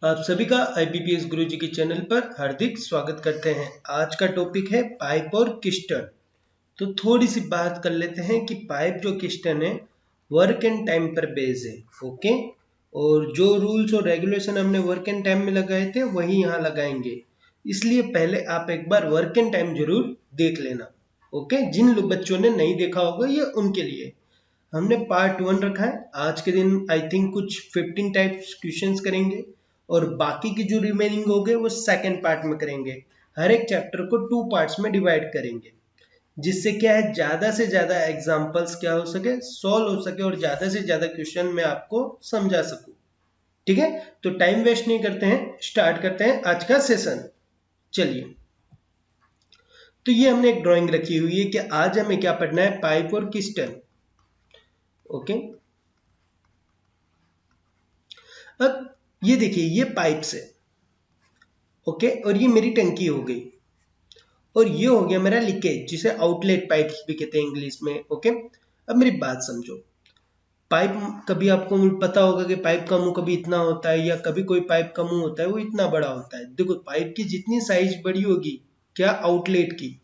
आप सभी का IBPS गुरुजी के चैनल पर हार्दिक स्वागत करते हैं। आज का टॉपिक है पाइप और किस्टन। तो थोड़ी सी बात कर लेते हैं कि पाइप जो किस्टन है वर्क एंड टाइम पर बेस है। ओके, और जो रूल्स और रेगुलेशन हमने वर्क एंड टाइम में लगाए थे वही यहाँ लगाएंगे, इसलिए पहले आप एक बार वर्क एंड टाइम जरूर देख लेना। ओके, जिन बच्चों ने नहीं देखा होगा ये उनके लिए हमने पार्ट 1 रखा है। आज के दिन आई थिंक कुछ 15 टाइप्स क्वेश्चंस करेंगे और बाकी की जो रिमेनिंग हो गए वो सेकंड पार्ट में करेंगे। हर एक चैप्टर को 2 पार्ट्स में डिवाइड करेंगे, जिससे क्या है ज्यादा से ज्यादा एग्जांपल्स क्या हो सके, सॉल्व हो सके और ज्यादा से ज्यादा क्वेश्चन मैं आपको समझा सकूं। ठीक है, तो टाइम वेस्ट नहीं करते हैं, स्टार्ट करते हैं आज का सेशन। चलिए, तो ये हमने एक ड्राइंग रखी हुई है कि आज हमें क्या पढ़ना है, पाइप और किस्टन। ओके, अब ये देखिए ये पाइप्स है। ओके, और ये मेरी टंकी हो गई और ये हो गया मेरा लीकेज, जिसे आउटलेट पाइप्स भी कहते हैं इंग्लिश में। ओके, अब मेरी बात समझो। पाइप, कभी आपको पता होगा कि पाइप का मुंह कभी इतना होता है या कभी कोई पाइप का मुंह होता है वो इतना बड़ा होता है। देखो, पाइप की जितनी साइज बड़ी होगी, क्या आउटलेट की,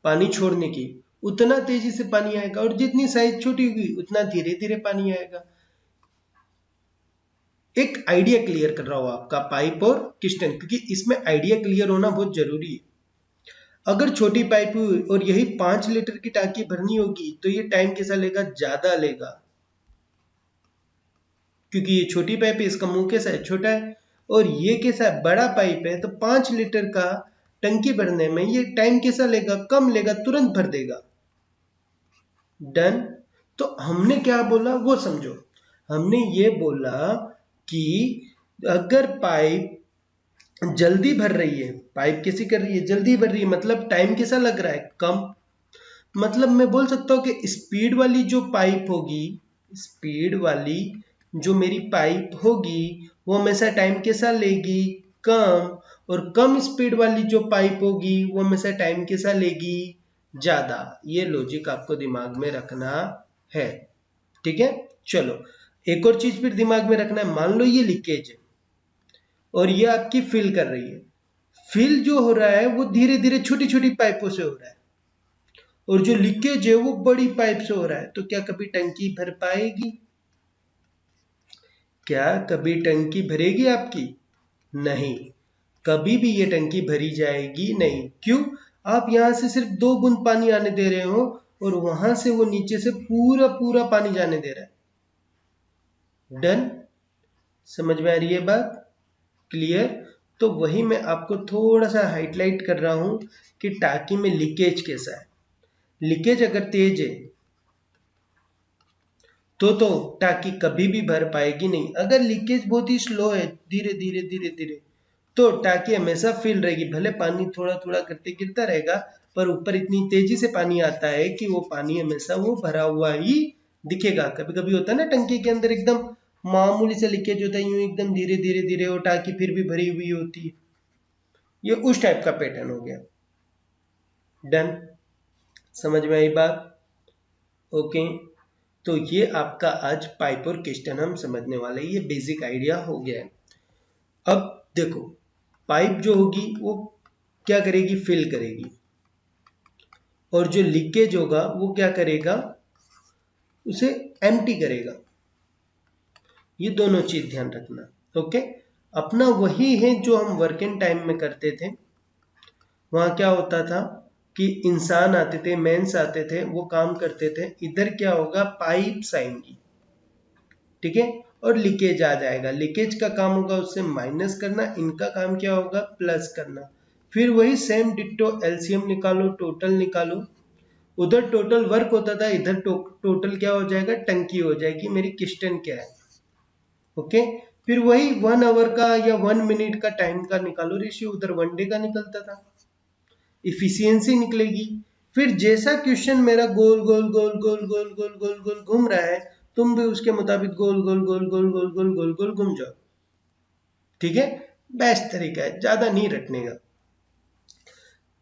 पानी छोड़ने की, उतना तेजी से पानी आएगा, और जितनी साइज छोटी होगी उतना धीरे धीरे पानी आएगा। एक आइडिया क्लियर कर रहा हूं आपका पाइप और किस्टन, क्योंकि इसमें आइडिया क्लियर होना बहुत जरूरी है। अगर छोटी पाइप और यही 5 लीटर की टांकी भरनी होगी तो ये टाइम कैसा लेगा, ज्यादा लेगा, क्योंकि ये छोटी पाइप है, इसका मुंह कैसा है, छोटा है, और ये कैसा है, बड़ा पाइप है। तो 5 लीटर का टंकी भरने में ये टाइम कैसा लेगा, कम लेगा, तुरंत भर देगा। डन। तो हमने क्या बोला वो समझो। हमने ये बोला कि अगर पाइप जल्दी भर रही है, पाइप कैसी कर रही है, जल्दी भर रही है, मतलब टाइम कैसा लग रहा है, कम। मतलब मैं बोल सकता हूं कि स्पीड वाली जो पाइप होगी, स्पीड वाली जो मेरी पाइप होगी वो हमेशा टाइम कैसा लेगी, कम। और कम स्पीड वाली जो पाइप होगी वो हमेशा टाइम कैसा लेगी, ज्यादा। ये लॉजिक आपको दिमाग में रखना है। ठीक है, चलो एक और चीज फिर दिमाग में रखना है। मान लो ये लीकेज है और ये आपकी फिल कर रही है। फिल जो हो रहा है वो धीरे धीरे छोटी छोटी पाइपों से हो रहा है, और जो लीकेज है वो बड़ी पाइप से हो रहा है। तो क्या कभी टंकी भर पाएगी, क्या कभी टंकी भरेगी आपकी, नहीं, कभी भी ये टंकी भरी जाएगी नहीं। क्यों, आप यहां से सिर्फ 2 बूंद पानी आने दे रहे हो और वहां से वो नीचे से पूरा पूरा पानी जाने दे रहा है। डन, समझ में आ रही है बात, क्लियर। तो वही मैं आपको थोड़ा सा हाईलाइट कर रहा हूं कि टांकी में लीकेज कैसा है। लीकेज अगर तेज है तो टांकी कभी भी भर पाएगी नहीं। अगर लीकेज बहुत ही स्लो है, धीरे धीरे धीरे धीरे, तो टांकी हमेशा फिल रहेगी। भले पानी थोड़ा थोड़ा करते गिरता रहेगा, पर ऊपर इतनी तेजी से पानी आता है कि वो पानी हमेशा वो भरा हुआ ही दिखेगा। कभी कभी होता है ना टंकी के अंदर एकदम मामूली से लीकेज होता है, यूं एकदम धीरे धीरे धीरे, और टांकी फिर भी भरी हुई होती है। ये उस टाइप का पैटर्न हो गया। डन, समझ में आई बात। ओके, तो ये आपका आज पाइप और किस्टन हम समझने वाले हैं। ये बेसिक आइडिया हो गया है। अब देखो, पाइप जो होगी वो क्या करेगी, फिल करेगी, और जो लीकेज होगा वो क्या करेगा, उसे एम्प्टी करेगा। ये दोनों चीज ध्यान रखना। ओके, अपना वही है जो हम वर्क इन टाइम में करते थे। वहां क्या होता था कि इंसान आते थे, मेंस आते थे, वो काम करते थे। इधर क्या होगा, पाइप्स आएंगी, ठीक है, और लीकेज आ जाएगा। लीकेज का काम होगा उससे माइनस करना, इनका काम क्या होगा, प्लस करना। फिर वही सेम डिट्टो, एलसीएम निकालो, टोटल निकालो। उधर टोटल वर्क होता था, इधर टोटल क्या हो जाएगा, टंकी हो जाएगी मेरी, किस्टन क्या है। ओके, फिर वही 1 आवर का या 1 मिनट का टाइम का निकालो रेशियो, उधर 1 डे का निकलता था, इफिशियंसी निकलेगी। फिर जैसा क्वेश्चन मेरा गोल गोल गोल गोल गोल गोल गोल गोल घूम रहा है, तुम भी उसके मुताबिक गोल गोल गोल गोल गोल गोल गोल गोल घूम जाओ। ठीक है, बेस्ट तरीका है, ज्यादा नहीं रटने का।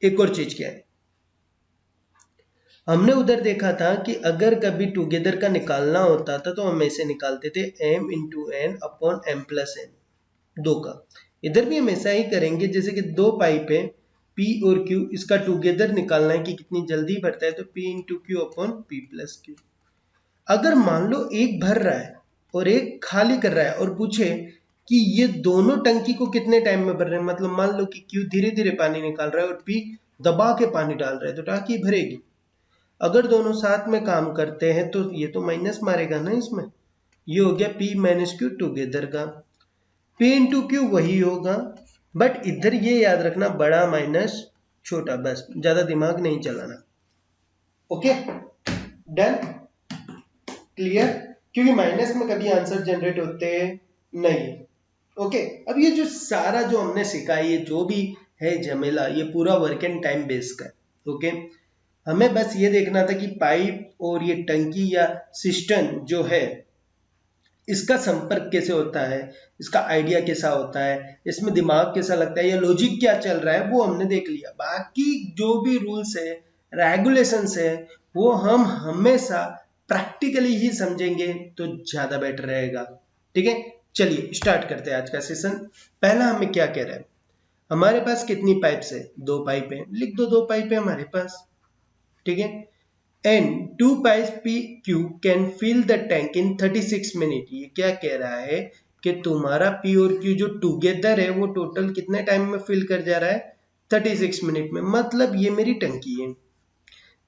एक और चीज क्या है, हमने उधर देखा था कि अगर कभी टुगेदर का निकालना होता था तो हम ऐसे निकालते थे m into N upon m plus N. 2 का। इधर भी हम ऐसा ही करेंगे, जैसे कि 2 पाइप है P और Q, इसका टुगेदर निकालना है कि कितनी जल्दी भरता है, तो P into Q upon P plus Q. अगर मान लो एक भर रहा है और एक खाली कर रहा है और पूछे कि ये दोनों टंकी को कितने टाइम में भर रहे हैं, मतलब मान लो कि Q धीरे धीरे पानी निकाल रहा है और P दबा के पानी डाल रहा है, तो टंकी भरेगी। अगर दोनों साथ में काम करते हैं तो ये तो माइनस मारेगा ना इसमें, ये हो गया P माइनस क्यू टुगेदर का। P इंटू क्यू वही होगा, बट इधर ये याद रखना बड़ा माइनस छोटा, बस ज्यादा दिमाग नहीं चलाना। ओके डन, क्लियर, क्योंकि माइनस में कभी आंसर जनरेट होते नहीं। ओके अब ये जो सारा जो हमने सीखा, ये जो भी है झमेला, ये पूरा वर्क एंड टाइम बेस का है। ओके हमें बस ये देखना था कि पाइप और ये टंकी या सिस्टम जो है इसका संपर्क कैसे होता है, इसका आइडिया कैसा होता है, इसमें दिमाग कैसा लगता है या लॉजिक क्या चल रहा है, वो हमने देख लिया। बाकी जो भी रूल्स है, रेगुलेशंस है, वो हम हमेशा प्रैक्टिकली ही समझेंगे तो ज्यादा बेटर रहेगा। ठीक है चलिए स्टार्ट करते हैं आज का सेशन। पहला हमें क्या कह रहा है, हमारे पास कितनी पाइप्स है, 2 पाइप है, लिख दो 2 पाइप है हमारे पास। ठीक है and 2 pipes PQ can fill the tank in 36 minute. ये क्या कह रहा है कि तुम्हारा P और Q जो टुगेदर है वो टोटल कितने टाइम में फिल कर जा रहा है, 36 मिनट में। मतलब ये मेरी टंकी है,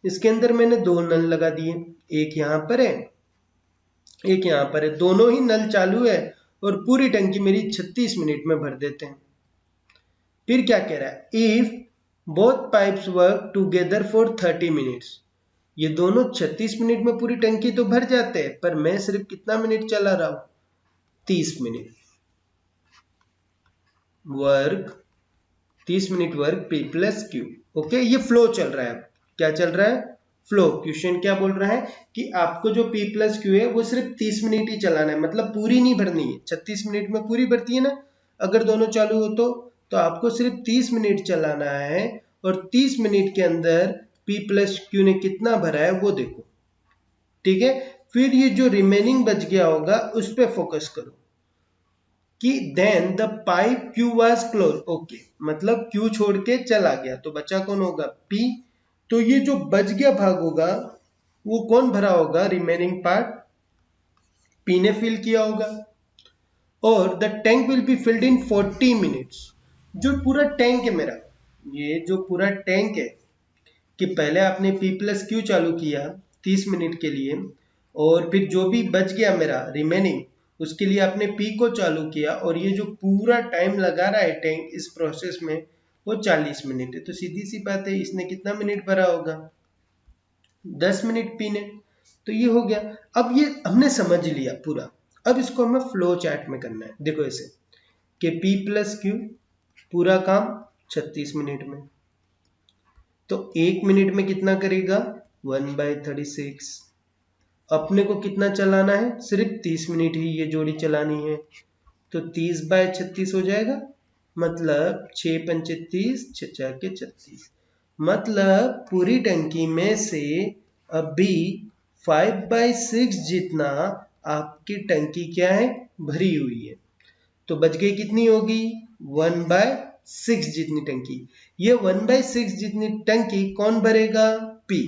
इसके अंदर मैंने 2 नल लगा दिए, एक यहाँ पर है एक यहाँ पर है, दोनों ही नल चालू है और पूरी टंकी मेरी 36 मिनट में भर देते हैं। फिर क्या कह रहा है, if both pipes work together for 30 minutes. ये दोनों 36 मिनट में पूरी टंकी तो भर जाते हैं, पर मैं सिर्फ कितना मिनट चला रहा हूं, 30 minute work, 30 minute work P plus Q. Okay ये फ्लो चल रहा है, क्या चल रहा है, फ्लो। क्वेश्चन क्या बोल रहा है कि आपको जो P प्लस क्यू है वो सिर्फ 30 मिनट ही चलाना है, मतलब पूरी नहीं भरनी है। 36 मिनट में पूरी भरती है ना अगर दोनों चालू हो तो आपको सिर्फ 30 मिनट चलाना है, और 30 मिनट के अंदर P प्लस क्यू ने कितना भरा है वो देखो। ठीक है फिर ये जो रिमेनिंग बच गया होगा उस पर फोकस करो कि then the pipe Q was close. Okay मतलब Q छोड़ के चला गया तो बचा कौन होगा, P। तो ये जो बच गया भाग होगा वो कौन भरा होगा, रिमेनिंग पार्ट P ने फिल किया होगा। और the tank will be filled in 40 minutes. जो पूरा टैंक है मेरा, ये जो पूरा टैंक है कि पहले आपने P प्लस क्यू चालू किया 30 मिनट के लिए, और फिर जो भी बच गया मेरा रिमेनिंग उसके लिए आपने P को चालू किया, और ये जो पूरा टाइम लगा रहा है टैंक इस प्रोसेस में वो 40 मिनट है। तो सीधी सी बात है इसने कितना मिनट भरा होगा, 10 मिनट P ने। तो ये हो गया। अब ये हमने समझ लिया पूरा, अब इसको हमें फ्लो चार्ट में करना है। देखो ऐसे कि P प्लस क्यू पूरा काम 36 मिनट में, तो 1 मिनट में कितना करेगा, 1/36। अपने को कितना चलाना है, सिर्फ 30 मिनट ही ये जोड़ी चलानी है, तो 30/36 हो जाएगा। मतलब 6 पंचे 30, 6 के 36। मतलब पूरी टंकी में से अभी 5/6 जितना आपकी टंकी क्या है, भरी हुई है। तो बच गई कितनी होगी, 1/6 जितनी टंकी। ये 1/6 जितनी टंकी कौन भरेगा, P।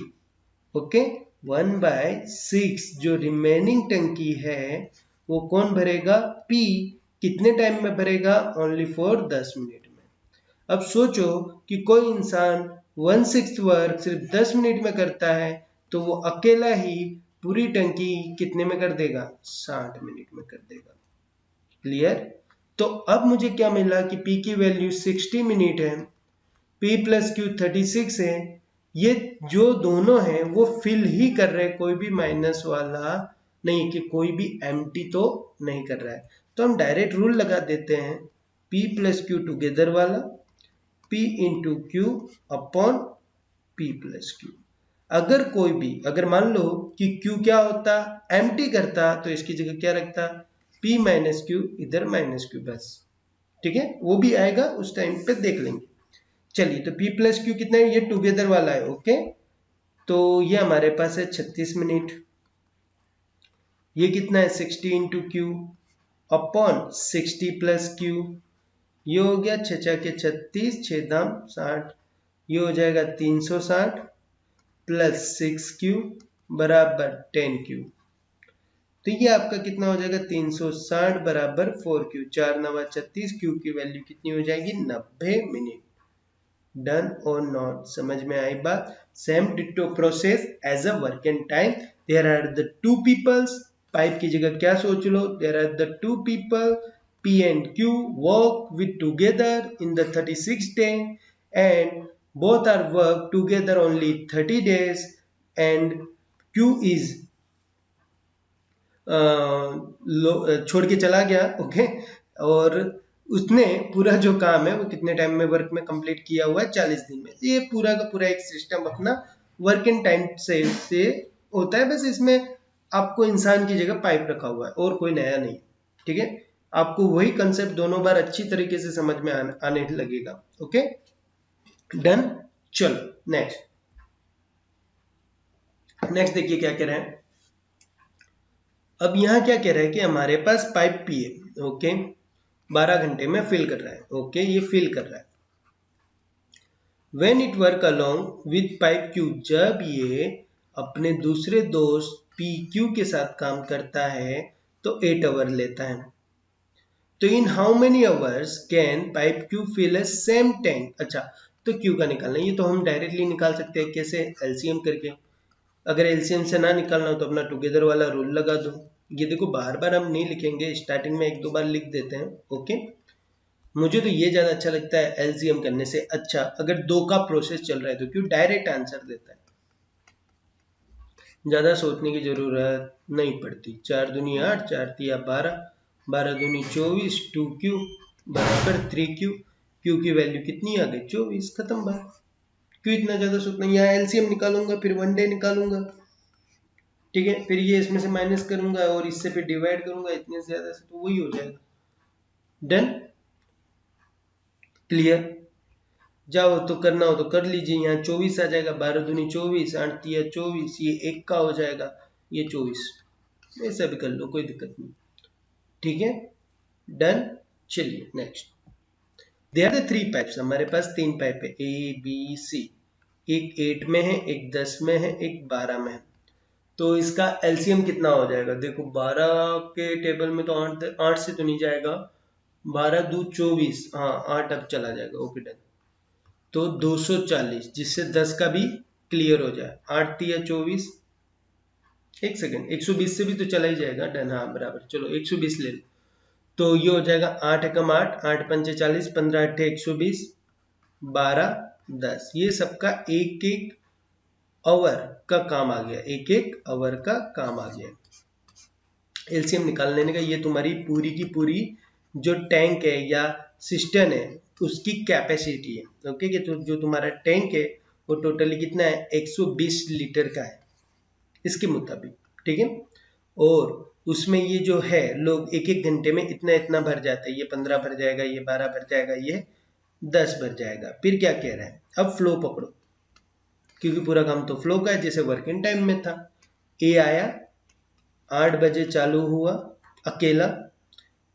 ओके 1/6 जो रिमेनिंग टंकी है वो कौन भरेगा, P। कितने टाइम में भरेगा, ओनली फॉर 10 मिनट में। अब सोचो कि कोई इंसान 1/6 वर्क सिर्फ 10 मिनट में करता है, तो वो अकेला ही पूरी टंकी कितने में कर देगा, 60 मिनट में कर देगा। क्लियर। तो अब मुझे क्या मिला कि P की वैल्यू 60 मिनट है, P प्लस क्यू 36 है। ये जो दोनों हैं वो फिल ही कर रहे हैं, कोई भी माइनस वाला नहीं कि कोई भी एम्प्टी तो नहीं कर रहा है। तो हम डायरेक्ट रूल लगा देते हैं, P प्लस क्यू टुगेदर वाला, P into Q upon P plus Q. अगर कोई भी, अगर मान लो कि Q क्या होता, एम्प्टी करता, तो इसकी जगह क्या रखता, P माइनस क्यू, इधर माइनस क्यू बस। ठीक है वो भी आएगा उस टाइम पे देख लेंगे। चलिए तो P प्लस क्यू कितना है, ये टुगेदर वाला है। ओके तो ये हमारे पास है 36 मिनट। ये कितना है, 60 into Q, upon 60 plus Q, ये हो गया 6 के 36, 6 दाम 60, ये हो जाएगा 360 प्लस 6Q बराबर 10Q। तो ये आपका कितना हो जाएगा 360 बराबर 4Q, 4 9 36, Q की वैल्यू कितनी हो जाएगी 90 मिनट। डन और नॉट, समझ में आई बात। Same ditto process as a work and time. There are the two peoples, pipe की जगह क्या सोच लो, there are the two people P and Q work with together in the 36 day and both are work together only 30 days and Q is छोड़ के चला गया, okay. और उसने पूरा जो काम है वो कितने टाइम में वर्क में कंप्लीट किया हुआ है 40 दिन में। ये पूरा का पूरा एक सिस्टम अपना वर्क इन टाइम से होता है, बस इसमें आपको इंसान की जगह पाइप रखा हुआ है और कोई नया नहीं, ठीक है। आपको वही कंसेप्ट दोनों बार अच्छी तरीके से समझ में आने लगेगा, ओके। डन, चलो नेक्स्ट देखिए क्या कह रहे हैं। अब यहाँ क्या कह रहा है कि हमारे पास पाइप पी है, ओके, 12 घंटे में फिल कर रहा है, ओके, ये फिल कर रहा है। When it work along with pipe Q, जब ये अपने दूसरे दोस्त PQ के साथ काम करता है तो 8 आवर लेता है। तो in how many hours can pipe Q fill a same tank. अच्छा, तो Q का निकालना, ये तो हम डायरेक्टली निकाल सकते हैं, कैसे, एलसीएम करके। अगर एलसीएम से ना निकालना हो तो अपना टुगेदर वाला रूल लगा दो। ये देखो बार बार हम नहीं लिखेंगे, स्टार्टिंग में 1-2 बार लिख देते हैं, ओके। मुझे तो ये ज्यादा अच्छा लगता है एलसीएम करने से। अच्छा, अगर 2 का प्रोसेस चल रहा है तो क्यों डायरेक्ट आंसर देता है, ज्यादा सोचने की जरूरत नहीं पड़ती। 4 दूनी 8, 4 तिया 12, 12 दूनी 24, 2Q बराबर 3Q। Q की वैल्यू कितनी आ गई 24, खत्म बात। क्यों इतना ज्यादा सोचना, यहाँ एलसीएम निकालूंगा फिर वन डे निकालूंगा, ठीक है, फिर ये इसमें से माइनस करूंगा और इससे फिर डिवाइड करूंगा, इतने से ज्यादा से तो वही हो जाएगा। Done, clear. जाओ तो करना हो तो कर लीजिए, यहाँ 24 आ जाएगा, 12 दूनी 24, 8 तिया 24, ये 1 का हो जाएगा, ये 24, ऐसा भी कर लो, कोई दिक्कत नहीं, ठीक है। डन, चलिए नेक्स्ट। देयर आर 3 पाइप्स, हमारे पास 3 पाइप है ABC, एक 8 में है, एक 10 में है, एक 12 में है। तो इसका एलसीएम कितना हो जाएगा, देखो 12 के टेबल में तो 8 से तो नहीं जाएगा, 12 दू 24, हाँ 8 अब चला जाएगा, ओके डन। तो 240, जिससे 10 का भी क्लियर हो जाए, 8 तिया 24, एक सेकेंड, 120 से भी तो चला ही जाएगा, डन, हाँ बराबर, चलो 120 ले लो। तो ये हो जाएगा 8 एकम 8, 8 पंचे 40, 15 अट्ठे 120, 12 10, ये सबका एक एक आवर का काम आ गया, एक एक आवर का काम आ गया। एलसीएम निकाल लेने का, ये तुम्हारी पूरी की पूरी जो टैंक है या सिस्टम है उसकी कैपेसिटी है, ओके। कि तो जो तुम्हारा टैंक है वो टोटली कितना है 120 लीटर का है इसके मुताबिक, ठीक है। और उसमें ये जो है लोग एक एक घंटे में इतना इतना भर जाते हैं, ये 15 भर जाएगा, ये 12 भर जाएगा, ये 10 भर जाएगा। फिर क्या कह रहा है, अब फ्लो पकड़ो, क्योंकि पूरा काम तो फ्लो का है जैसे वर्किंग टाइम में था। ए आया 8 बजे चालू हुआ अकेला,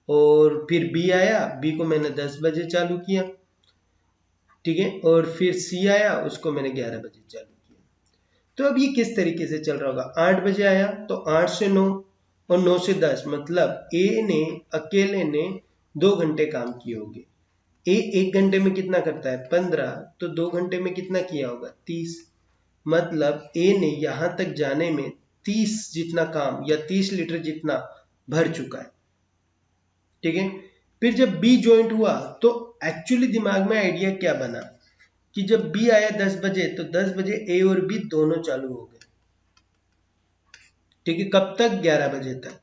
और फिर बी आया, बी को मैंने 10 बजे चालू किया, ठीक है, और फिर सी आया, उसको मैंने 11 बजे चालू किया। तो अब ये किस तरीके से चल रहा होगा, 8 बजे आया तो 8 से 9 और 9 से 10, मतलब ए ने अकेले ने 2 घंटे काम किए होंगे। ए 1 घंटे में कितना करता है 15, तो 2 घंटे में कितना किया होगा 30, मतलब ए ने यहां तक जाने में 30 जितना काम या 30 लीटर जितना भर चुका है, ठीक है। फिर जब बी ज्वाइंट हुआ तो एक्चुअली दिमाग में आइडिया क्या बना कि जब बी आया 10 बजे तो 10 बजे ए और बी दोनों चालू हो गए, ठीक है। कब तक 11 बजे तक।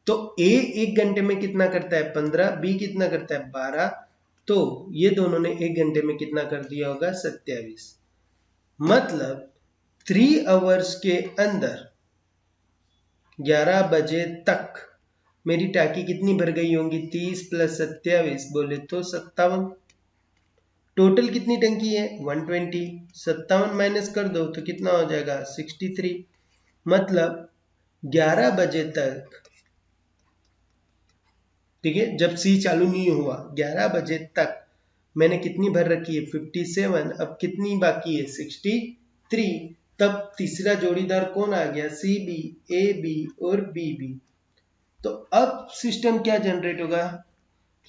तो ए 1 घंटे में कितना करता है 15, बी कितना करता है 12, तो ये दोनों ने 1 घंटे में कितना कर दिया होगा 27, मतलब 3 आवर्स के अंदर 11 बजे तक मेरी टाकी कितनी भर गई होंगी 30 प्लस 27 बोले तो 57। टोटल कितनी टंकी है 120, 57 माइनस कर दो तो कितना हो जाएगा 63, मतलब 11 बजे तक ठीक है, जब सी चालू नहीं हुआ 11 बजे तक मैंने कितनी भर रखी है 57, अब कितनी बाकी है 63, तब तीसरा जोड़ीदार कौन आ गया सी बी, ए बी और बी बी। तो अब सिस्टम क्या जनरेट होगा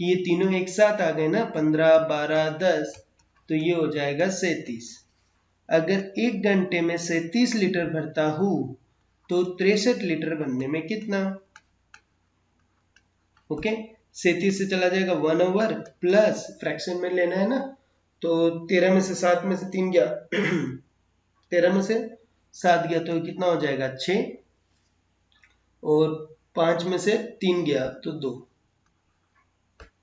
कि ये तीनों एक साथ आ गए ना, 15 12 10, तो ये हो जाएगा 37। अगर 1 घंटे में 37 लीटर भरता हूं तो 63 लीटर बनने में कितना, ओके 37 से चला जाएगा 1 ओवर प्लस फ्रैक्शन में लेना है ना, तो 13 में से 7 में से 3 गया 13 में से 7 गया तो कितना हो जाएगा 6, और 5 में से 3 गया तो 2,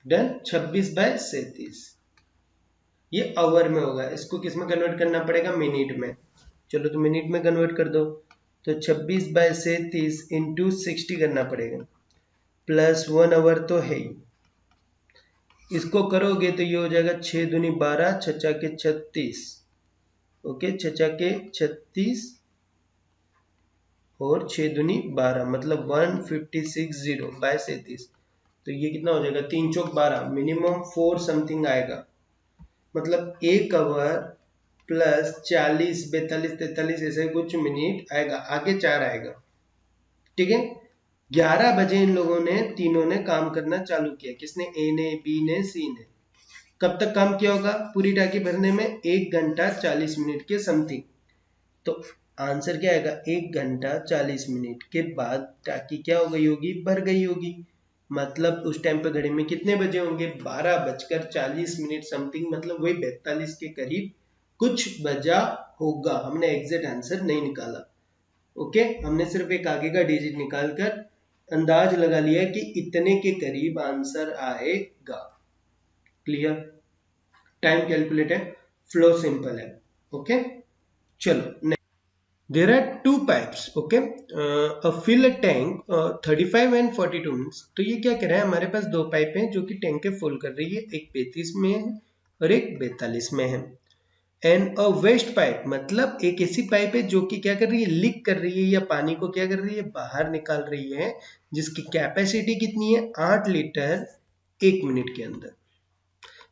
डन 26/37। ये आवर में होगा, इसको किस में कन्वर्ट करना पड़ेगा मिनट में, चलो तो मिनट में कन्वर्ट कर दो, तो 26/37 इंटू 60 करना पड़ेगा, प्लस 1 आवर तो है ही, इसको करोगे तो ये हो जाएगा 6 दूनी 12, 6 के 36, ओके 6 के 36 और 6 दूनी 12 मतलब 1560/37, तो ये कितना हो जाएगा 3 चौक 12, मिनिमम 4 समथिंग आएगा, मतलब 1 आवर प्लस 40 42 43 ऐसे कुछ मिनट आएगा, आगे 4 आएगा, ठीक है। 11 बजे इन लोगों ने तीनों ने काम करना चालू किया, किसने, ए ने, बी ने, सी ने। कब तक काम किया होगा पूरी टाकी भरने में 1 घंटा 40 मिनट के समथिंग, तो आंसर क्या आएगा 1 घंटा 40 मिनट के बाद टाकी क्या हो गई होगी, भर गई होगी, मतलब उस टाइम पे घड़ी में कितने बजे होंगे 12:40 समथिंग, मतलब वही 42 के करीब कुछ बजा होगा, हमने एग्जैक्ट आंसर नहीं निकाला, ओके हमने सिर्फ एक आगे का डिजिट निकालकर अंदाज लगा लिया कि इतने के करीब आंसर आएगा, क्लियर, टाइम कैलकुलेट है, फ्लो सिंपल है, ओके चलो। There are two pipes, okay, fill a tank 35 and 42 minutes। तो ये क्या कह रहा है, हमारे पास दो पाइप हैं जो कि टैंक के फुल कर रही है, एक 35 में है और एक 42 में है। एंड अ वेस्ट पाइप मतलब एक ऐसी पाइप है जो कि क्या कर रही है, लीक कर रही है या पानी को क्या कर रही है, बाहर निकाल रही है, जिसकी कैपेसिटी कितनी है 8 लीटर 1 मिनट के अंदर,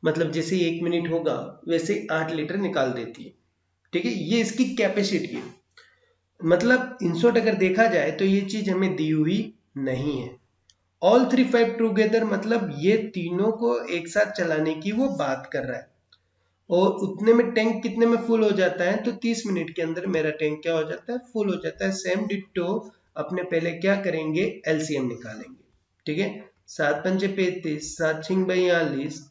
मतलब जैसे 1 मिनट होगा वैसे 8 लीटर निकाल देती है, ठीक है, ये इसकी कैपेसिटी है। मतलब इन शॉर्ट अगर देखा जाए तो ये चीज हमें दी हुई नहीं है। ऑल 3 पाइप टूगेदर मतलब ये तीनों को एक साथ चलाने की वो बात कर रहा है, और उतने में टैंक कितने में फुल हो जाता है, तो 30 मिनट के अंदर मेरा टैंक क्या हो जाता है, फुल हो जाता है। सेम डिट्टो अपने पहले क्या करेंगे, एलसीएम निकालेंगे, ठीक है, 7 पंचे 35, 7 6 42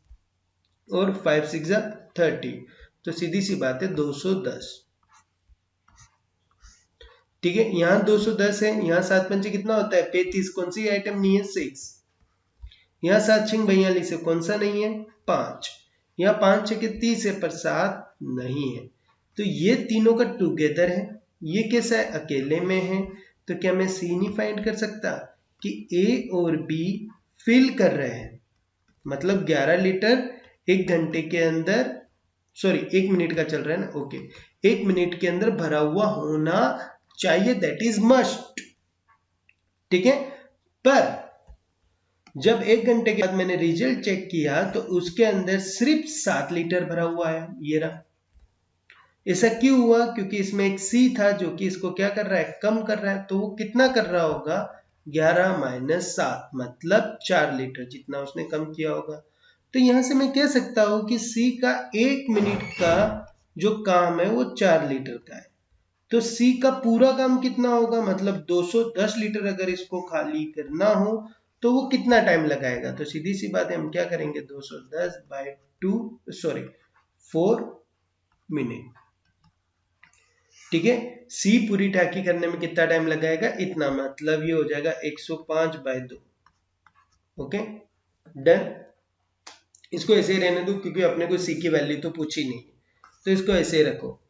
और 5 6 30, तो सीधी सी बात है 210, ठीक है, यहाँ 210 है, यहाँ 7 पंचे कितना होता है 35, कौन सी आइटम नहीं है 6, यहाँ 7 6 42 है, कौन सा नहीं है 5, यहाँ 5 6 के 30 है पर 7 नहीं है, तो ये तीनों का टुगेदर है, ये कैसा है अकेले में है, तो क्या मैं सी नहीं फाइंड कर सकता कि ए और बी फिल कर रहे हैं, मतलब 11 लीटर 1 घंटे के अंदर, सॉरी 1 मिनट का चल रहा है ना, ओके 1 मिनट के अंदर भरा हुआ होना चाहिए, दैट इज मस्ट, ठीक है। पर जब 1 घंटे के बाद मैंने रिजल्ट चेक किया तो उसके अंदर सिर्फ 7 लीटर भरा हुआ है, ये रहा। ऐसा क्यों हुआ, क्योंकि इसमें एक सी था जो कि इसको क्या कर रहा है, कम कर रहा है, तो वो कितना कर रहा होगा 11 - 7 मतलब 4 लीटर जितना उसने कम किया होगा। तो यहां से मैं कह सकता हूं कि सी का 1 मिनट का जो काम है वो 4 लीटर का है, तो सी का पूरा काम कितना होगा, मतलब 210 लीटर अगर इसको खाली करना हो तो वो कितना टाइम लगाएगा, तो सीधी सी बात है हम क्या करेंगे 210/2 सॉरी 4 मिनट, ठीक है। सी पूरी टाकी करने में कितना टाइम लगाएगा, इतना, मतलब ये हो जाएगा 105/2, ओके डन। इसको ऐसे ही रहने दो क्योंकि अपने को सी की वैल्यू तो पूछी नहीं, तो इसको ऐसे ही रखो,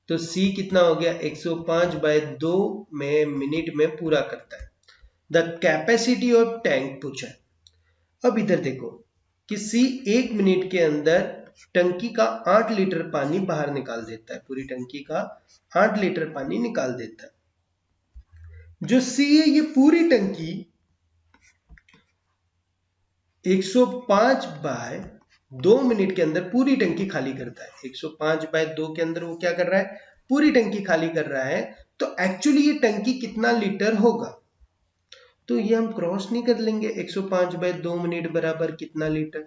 तो C कितना हो गया 105/2 में मिनट में पूरा करता है। द कैपेसिटी ऑफ टैंक पूछा है। अब इधर देखो कि C 1 मिनट के अंदर टंकी का 8 लीटर पानी बाहर निकाल देता है, पूरी टंकी का 8 लीटर पानी निकाल देता है। जो C है ये पूरी टंकी 105 बाय 2 मिनट के अंदर पूरी टंकी खाली करता है। 105 बाय 2 के अंदर वो क्या कर रहा है, पूरी टंकी खाली कर रहा है। तो एक्चुअली ये टंकी कितना लीटर होगा, तो ये हम क्रॉस नहीं कर लेंगे। 105 बाय 2 मिनट बराबर कितना लीटर,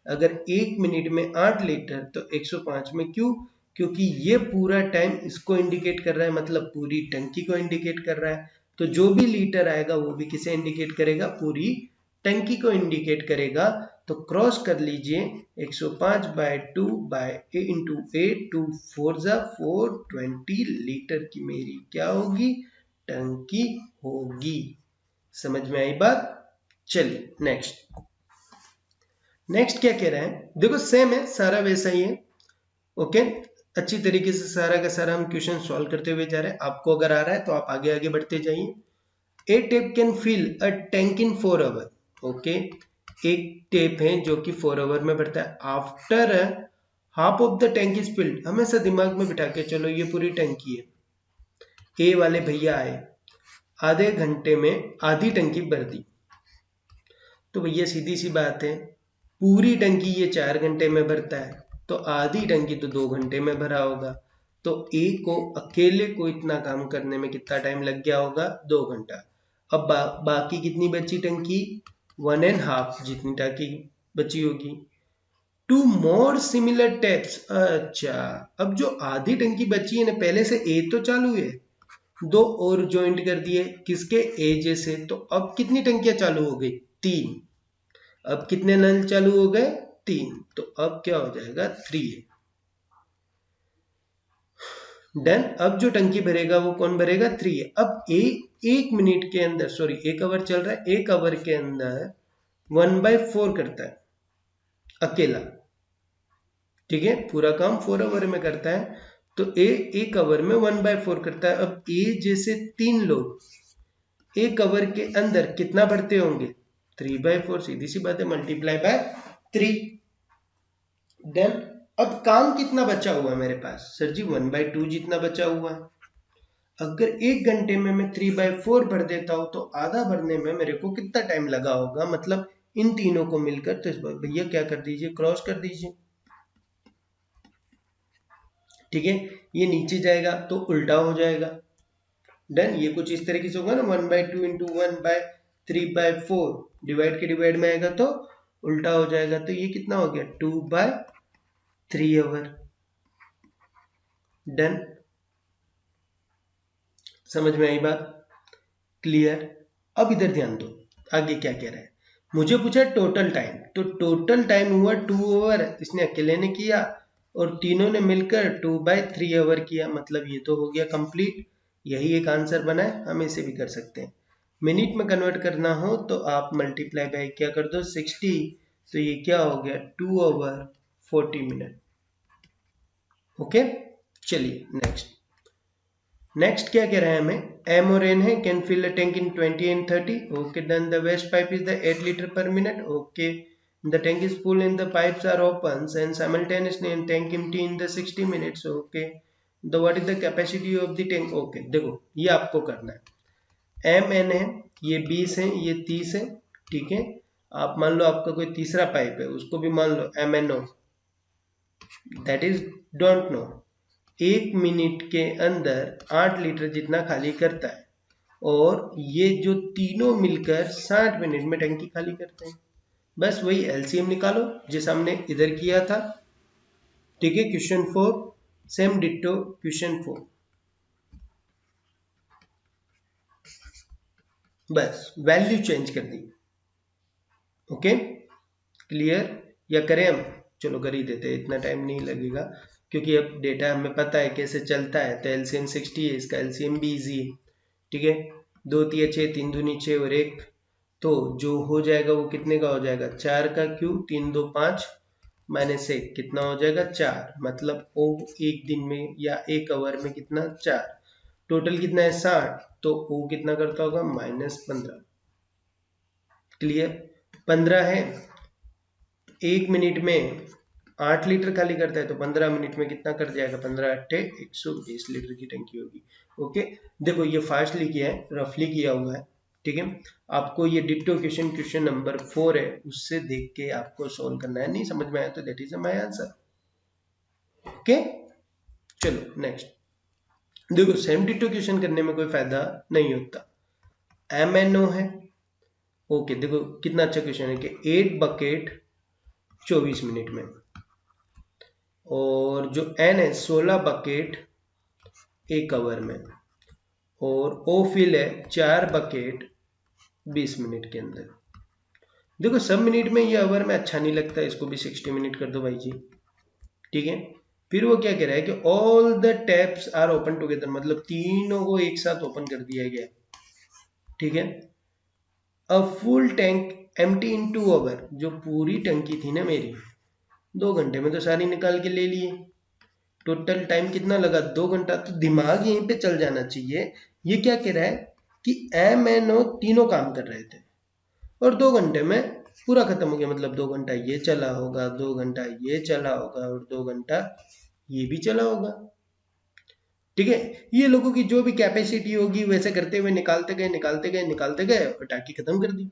अगर 1 मिनट में 8 लीटर तो 105 में क्यों, क्योंकि ये पूरा टाइम इसको इंडिकेट कर रहा है, मतलब पूरी टंकी को इंडिकेट कर रहा है। तो जो भी लीटर आएगा वो भी किसे इंडिकेट करेगा, पूरी टंकी को इंडिकेट करेगा। तो क्रॉस कर लीजिए 105 बाय 2 बाय इंटू 8, 2 4 जा 420 लीटर की मेरी क्या होगी, टंकी होगी। समझ में आई बात। चलिए नेक्स्ट क्या कह रहा है, देखो सेम है, सारा वैसा ही है। ओके, अच्छी तरीके से सारा का सारा हम क्वेश्चन सॉल्व करते हुए जा रहे हैं। आपको अगर आ रहा है तो आप आगे आगे बढ़ते जाइए। A tape can fill a tank in 4 hour. Okay, एक टेप है जो कि 4 आवर में भरता है। After half of the tank is filled, हमेशा दिमाग में बिठा के चलो ये पूरी टंकी है। ए वाले भैया आए, आधे घंटे में आधी टंकी भर दी। तो भैया सीधी सी बात है, पूरी टंकी ये 4 घंटे में भरता है, तो आधी टंकी तो 2 घंटे में भरा होगा। तो ए को अकेले को इतना काम करने में कितना टाइम लग गया होगा, 2 घंटा। अब बाकी कितनी बची टंकी, 1.5 जितनी टंकी बची होगी। 2 मोर सिमिलर टेप्स। अच्छा, अब जो आधी टंकी बची है ना, पहले से ए तो चालू है, 2 और ज्वाइंट कर दिए किसके, ए जैसे। तो अब कितनी टंकियां चालू हो गई, 3। अब कितने नल चालू हो गए, 3। तो अब क्या हो जाएगा, 3। डन। अब जो टंकी भरेगा वो कौन भरेगा, 3 है। अब एक मिनट के अंदर, सॉरी 1 आवर चल रहा है, 1 आवर के अंदर 1/4 करता है अकेला। ठीक है, पूरा काम 4 आवर में करता है, तो ए 1 आवर में 1/4 करता है। अब ए जैसे 3 लोग 1 आवर के अंदर कितना भरते होंगे, 3/4। सीधी सी बात है, मल्टीप्लाई बाय 3। देन अब काम कितना बचा हुआ है मेरे पास, सर जी 1/2 जितना बचा हुआ है। अगर 1 घंटे में मैं 3/4 भर देता हूं तो आधा भरने में मेरे को कितना टाइम लगा होगा, मतलब इन तीनों को मिलकर। तो इस बार भैया क्या कर दीजिए, क्रॉस कर दीजिए। ठीक है, ये नीचे जाएगा तो उल्टा हो जाएगा। डन, ये कुछ इस तरीके से होगा ना, 1/2 इंटू 1/3/4 डिवाइड के डिवाइड में आएगा तो उल्टा हो जाएगा। तो ये कितना हो गया, 2/3 आवर। डन, समझ में आई बात, क्लियर। अब इधर ध्यान दो, आगे क्या कह रहा है, मुझे पूछा टोटल टाइम। तो टोटल टाइम हुआ 2 आवर, इसने अकेले ने किया, और तीनों ने मिलकर 2/3 आवर किया, मतलब ये तो हो गया कंप्लीट। यही एक आंसर बना है, हम इसे भी कर सकते हैं। मिनट में कन्वर्ट करना हो तो आप मल्टीप्लाई बाय क्या कर दो, 60। तो ये क्या हो गया, 2 आवर 40 मिनट। ओके, चलिए नेक्स्ट क्या कह रहा है हमें, एम और एन है, can fill a tank in 20 and 30। Okay, then the waste pipe is the 8 litre per minute. Okay, the tank is full and the pipes are open and simultaneously and tank empty in the 60 minutes। Okay, the what is the capacity of the tank. Okay, देखो ये आपको करना है, M N है, ये 20 है, ये 30 है। ठीक है, आप मान लो आपका कोई तीसरा पाइप है, उसको भी मान लो M N O, that is don't know. 1 minute के अंदर 8 लीटर जितना खाली करता है, और ये जो तीनों मिलकर 60 मिनट में टंकी खाली करते हैं। बस वही एलसीएम निकालो जैसा हमने इधर किया था। ठीक है, क्वेश्चन 4 सेम डिट्टो क्वेश्चन 4, बस वैल्यू चेंज कर दी। ओके, क्लियर, या करें हम, चलो कर ही देते हैं, इतना टाइम नहीं लगेगा क्योंकि अब डेटा हमें पता है कैसे चलता है। तो एलसीएम 60 है, इसका एलसीएम भी इजी है। ठीक है, 2 3 6, 3 दूनी 6 और 1, तो जो हो जाएगा वो कितने का हो जाएगा, 4 का क्यूब, 3 2 5 माइनस 1 कितना हो जाएगा, 4। मतलब ओ एक दिन में या 1 आवर में कितना, 4। टोटल कितना है, 60, तो ओ कितना करता होगा, -15। क्लियर, 15 है, 1 मिनट में 8 लीटर खाली करता है, तो 15 मिनट में कितना कर जाएगा, 15 8 120 लीटर की टंकी होगी। ओके, देखो ये फास्टली किया है, रफली किया हुआ है। ठीक है, आपको ये डिट्टो क्वेश्चन नंबर 4 है, उससे देख के आपको सोल्व करना है। नहीं समझ में आया तो that is my answer. Okay, चलो नेक्स्ट। देखो सेम डिट्टो क्वेश्चन करने में कोई फायदा नहीं होता। MNO है, ओके देखो कितना अच्छा क्वेश्चन है कि 8 बकेट 24 मिनट में, और जो N है 16 बकेट 1 आवर में, और O फिल है 4 बकेट 20 मिनट के अंदर। देखो सब मिनट में, ये आवर में अच्छा नहीं लगता, इसको भी 60 मिनट कर दो भाई जी, ठीक है। फिर वो क्या कह रहा है कि all the taps are open together, मतलब तीनों को एक साथ ओपन कर दिया गया, ठीक है। A full tank empty in 2 hour, जो पूरी टंकी थी ना मेरी 2 घंटे में तो सारी निकाल के ले लिए। टोटल टाइम कितना लगा, 2 घंटा। तो दिमाग यहीं पे चल जाना चाहिए। ये क्या कह रहा है कि MNO तीनों काम कर रहे थे और 2 घंटे में पूरा खत्म हो गया, मतलब 2 घंटा ये चला होगा, 2 घंटा ये चला होगा, और 2 घंटा ये भी चला होगा, ठीक है। ये लोगों की जो भी कैपेसिटी होगी वैसे करते हुए निकालते गए निकालते गए निकालते गए और टाकी खत्म कर दी।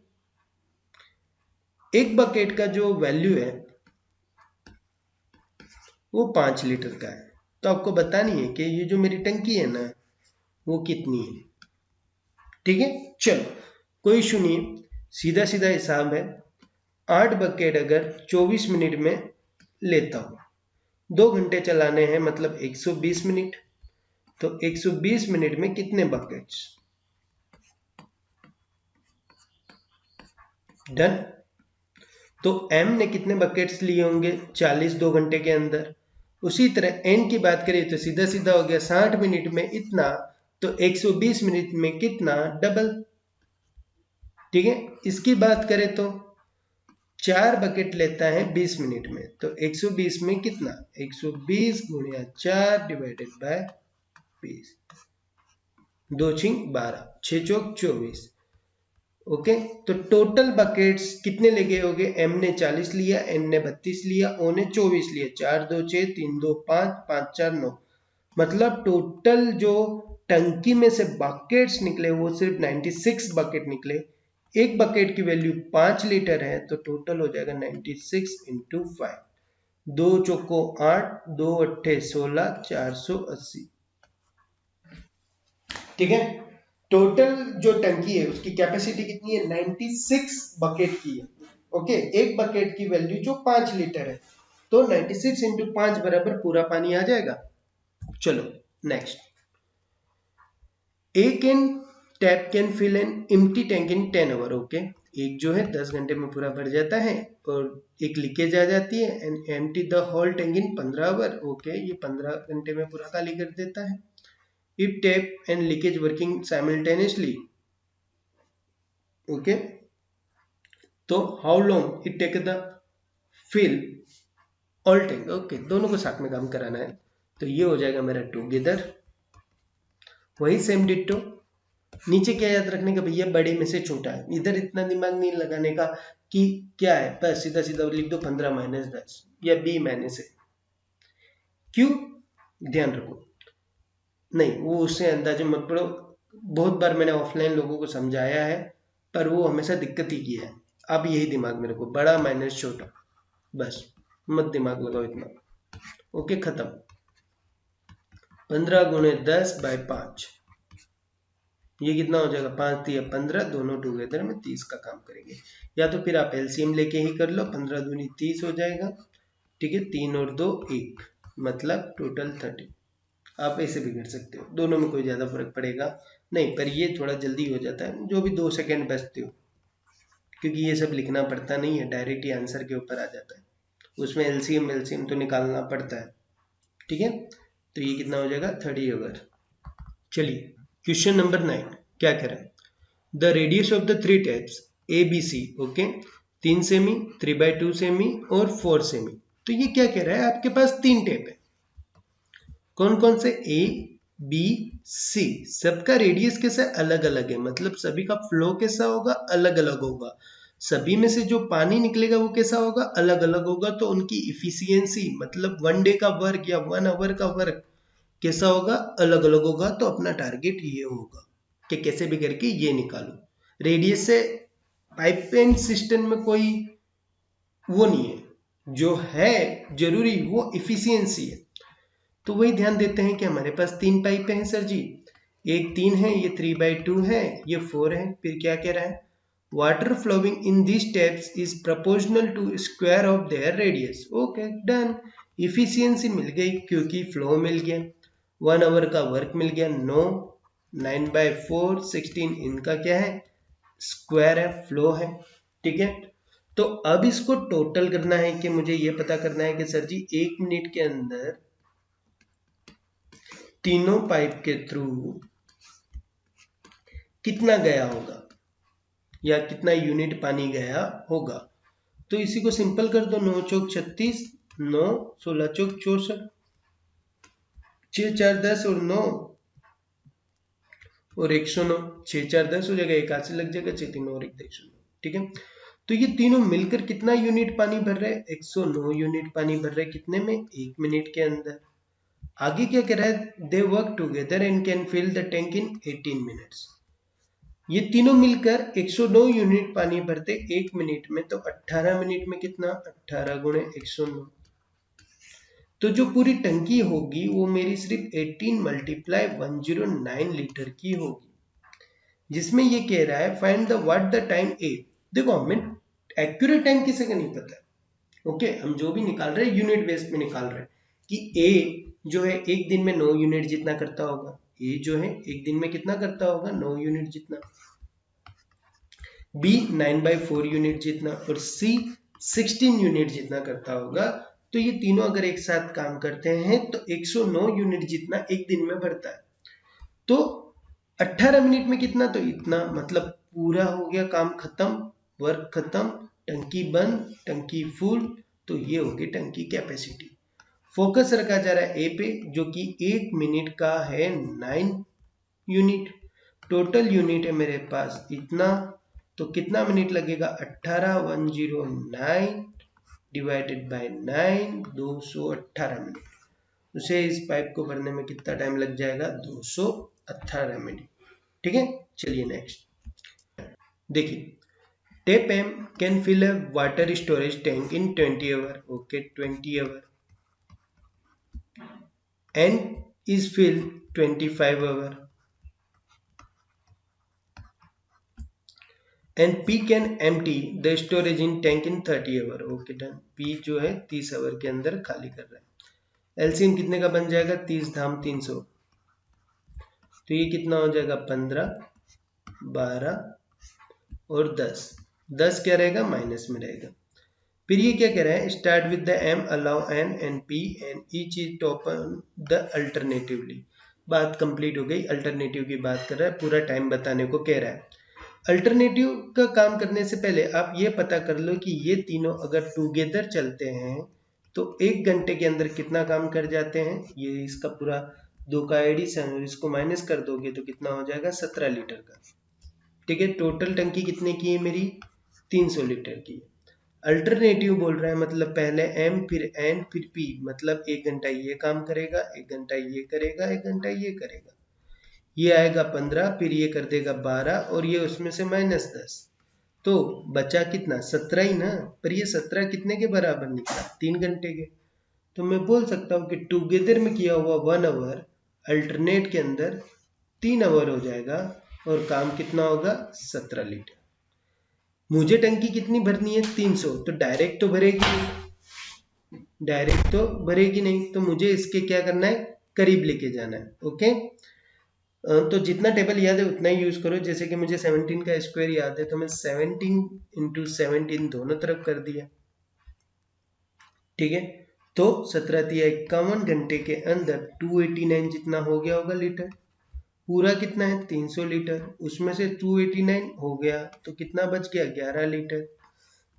एक बकेट का जो वैल्यू है वो 5 लीटर का है, तो आपको बतानी है कि ये जो मेरी टंकी है ना वो कितनी है, ठीक है। चलो कोई इशू नहीं, सीधा सीधा हिसाब है। 8 बकेट अगर 24 मिनट में लेता हूं, 2 घंटे चलाने हैं, मतलब 120 मिनट। तो 120 मिनट में कितने बकेट्स, डन। तो M ने कितने बकेट्स लिए होंगे, 40 2 घंटे के अंदर। उसी तरह N की बात करें तो सीधा सीधा हो गया 60 मिनट में इतना, तो 120 मिनट में कितना, डबल, ठीक है। इसकी बात करें तो 4 बकेट लेता है 20 मिनट में, तो 120 में कितना, 120 गुणिया 4 डिवाइडेड बाय 20, 2 छिंग 12, 6 चौक 24, ओके। तो टोटल बकेट्स कितने ले गए होंगे, M ने 40 लिया, N ने 32 लिया, O ने 24 लिया, 4 2 6, 3 2 5, 5 4 9, मतलब टोटल जो टंकी में से बकेट्स निकले वो सिर्फ 96 बकेट निकले। एक बकेट की वैल्यू 5 लीटर है, तो टोटल हो जाएगा 96 इंटू 5, 2 चौको 8, 2 अट्ठे 16, 480, ठीक है। टोटल जो टंकी है उसकी कैपेसिटी कितनी है, 96 बकेट की है, ओके। एक बकेट की वैल्यू जो 5 लीटर है, तो 96 इंटू 5 बराबर पूरा पानी आ जाएगा। चलो next. A can tap can fill an empty tank in 10 hour, okay. एक जो है 10 घंटे में पूरा भर जाता है, और एक लीकेज आ जाती है, and empty the whole tank in 15 hour, okay. ये 15 घंटे में पूरा खाली कर देता है। If tap and leakage working simultaneously, okay, तो how long it take the fill all tank, okay, दोनों को साथ में काम कराना है, तो ये हो जाएगा मेरा टुगेदर। वही सेम डिट्टो, नीचे क्या याद रखने का भैया, बड़े में से छोटा है, इधर इतना दिमाग नहीं लगाने का कि क्या है, बस सीधा सीधा लिख दो 15 माइनस 10 या B माइनस है। क्यों, ध्यान रखो, नहीं वो उससे अंदाजे मत पड़ो। बहुत बार मैंने ऑफलाइन लोगों को समझाया है, पर वो हमेशा दिक्कत ही किया है। अब यही दिमाग में रखो, बड़ा माइनस छोटा, बस मत दिमाग लगाओ इतना, ओके खत्म। 15 गुणे 10 बाय 5, ये कितना हो जाएगा, 5 3 15, दोनों टुगेदर में 30 का काम करेंगे। या तो फिर आप एलसीएम लेके ही कर लो, 15 दूनी 30 हो जाएगा, ठीक है। 3 और 2 1, मतलब टोटल 30। आप ऐसे भी कर सकते हो, दोनों में कोई ज्यादा फर्क पड़ेगा नहीं, पर ये थोड़ा जल्दी हो जाता है, जो भी 2 सेकेंड बचते हो, क्योंकि ये सब लिखना पड़ता नहीं है, डायरेक्ट ही आंसर के ऊपर आ जाता है, उसमें एलसीएम तो निकालना पड़ता है, ठीक है। तो ये कितना हो जाएगा, 30 आवर। चलिए क्वेश्चन नंबर 9 क्या कह रहा है, the radius of the 3 taps ABC, okay, 3 semi, 3/2 semi और 4 सेमी। तो ये क्या कह रहा है, आपके पास 3 टैप है, कौन कौन से, A B C, सबका रेडियस कैसा अलग अलग है, मतलब सभी का फ्लो कैसा होगा, अलग अलग होगा, सभी में से जो पानी निकलेगा वो कैसा होगा, अलग अलग होगा। तो उनकी इफिशियंसी, मतलब 1 डे का वर्क या 1 आवर का वर्क कैसा होगा, अलग अलग होगा। तो अपना टारगेट ये होगा कि कैसे भी करके ये निकालो। रेडियस से पाइप एंड सिस्टम में कोई वो नहीं है, जो है जरूरी वो इफिशियंसी है। तो वही ध्यान देते हैं कि हमारे पास 3 पाइप हैं सर जी, एक 3 है, ये 3/2 है, ये 4 है। फिर क्या कह रहा है, water flowing in this taps is proportional to square of their radius. Okay done, efficiency मिल गई क्योंकि फ्लो मिल गया, 1 आवर का वर्क मिल गया। नो 9/4 16 इनका क्या है, स्क्वायर है, फ्लो है। ठीक है, तो अब इसको टोटल करना है कि मुझे ये पता करना है कि सर जी 1 मिनट के अंदर तीनों पाइप के थ्रू कितना गया होगा या कितना यूनिट पानी गया होगा। तो इसी को सिंपल कर दो, 9 चौक 36, 9 16 चौक 64, 6 4 10 और 9 और 109, 6 4 10 हो जाएगा, 81 लग जाएगा, 6 3 और 1 109। ठीक है, तो ये तीनों मिलकर कितना यूनिट पानी भर रहे हैं, 109 यूनिट पानी भर रहे हैं, कितने में, 1 मिनट के अंदर। आगे क्या कह रहा है, they work together and can fill the tank in 18 minutes. ये तीनों मिलकर 109 यूनिट पानी भरते 1 मिनट में, तो 18 मिनट में कितना, 18 गुणे 109। तो जो पूरी टंकी होगी वो मेरी सिर्फ 18 मल्टीप्लाई 109 लीटर की होगी, जिसमें ये कह रहा है find the what the time A. देखो हमें एक्यूरेट टाइम किसी का नहीं पता है, ओके, हम जो भी निकाल रहे हैं यूनिट बेस पे निकाल रहे हैं कि ए जो है एक दिन में 9 यूनिट जितना करता होगा, ए जो है एक दिन में कितना करता होगा, 9 यूनिट जितना, बी 9/4 यूनिट जितना और सी 16 यूनिट जितना करता होगा। तो ये तीनों अगर एक साथ काम करते हैं तो 109 यूनिट जितना एक दिन में भरता है। तो 18 मिनट में कितना, तो इतना, मतलब पूरा हो गया, काम खत्म, वर्क खत्म, टंकी बंद, टंकी फुल। तो ये होगी टंकी कैपेसिटी। फोकस रखा जा रहा है ए पे, जो कि 1 मिनट का है 9 यूनिट। टोटल यूनिट है मेरे पास इतना, तो कितना मिनट लगेगा, 18,109 डिवाइडेड बाय 9, 218 मिनट। उसे इस पाइप को भरने में कितना टाइम लग जाएगा, 218 मिनट। ठीक है, चलिए नेक्स्ट देखिए, tap M can fill a water storage tank in 20 hour. Okay, 20 hour and is fill 25 hour and P can empty the storage in tank in 30 hour. Okay done, P जो है 30 our के अंदर खाली कर रहा है। एलसीएम कितने का बन जाएगा, 30 धाम 300, तो ये कितना हो जाएगा, 15 12 और 10, 10 क्या रहेगा, माइनस में रहेगा। फिर ये क्या कह रहा है, start with the M allow N and P and each is top the alternatively. बात कंप्लीट हो गई, अल्टरनेटिव की बात कर रहा है, पूरा टाइम बताने को कह रहा है। अल्टरनेटिव का काम करने से पहले आप ये पता कर लो कि ये तीनों अगर टुगेदर चलते हैं तो 1 घंटे के अंदर कितना काम कर जाते हैं। ये इसका पूरा 2 का एडिशन और इसको माइनस कर दोगे तो कितना हो जाएगा, 17 लीटर का। ठीक है, टोटल टंकी कितने की है मेरी, 300 लीटर की है। अल्टरनेटिव बोल रहा है मतलब पहले एम फिर एन फिर पी, मतलब 1 घंटा ये काम करेगा, 1 घंटा ये करेगा, 1 घंटा ये करेगा, ये आएगा 15, फिर ये कर देगा 12 और ये उसमें से -10, तो बचा कितना, 17 ही ना। पर ये 17 कितने के बराबर निकला, 3 घंटे के। तो मैं बोल सकता हूँ कि टुगेदर में किया हुआ 1 आवर अल्टरनेट के अंदर 3 आवर हो जाएगा और काम कितना होगा, 17 लीटर। मुझे टंकी कितनी भरनी है, 300, तो डायरेक्ट तो भरेगी नहीं, डायरेक्ट तो भरेगी नहीं, तो मुझे इसके क्या करना है, करीब लेके जाना है। ओके, तो जितना टेबल याद है उतना ही यूज करो। जैसे कि मुझे 17 का स्क्वायर याद है, तो मैं 17 × 17 दोनों तरफ कर दिया। ठीक है, तो 17 × 51 घंटे के अंदर 289 जितना हो गया होगा लीटर। पूरा कितना है, 300 लीटर, उसमें से 289 हो गया तो कितना बच गया, 11 लीटर।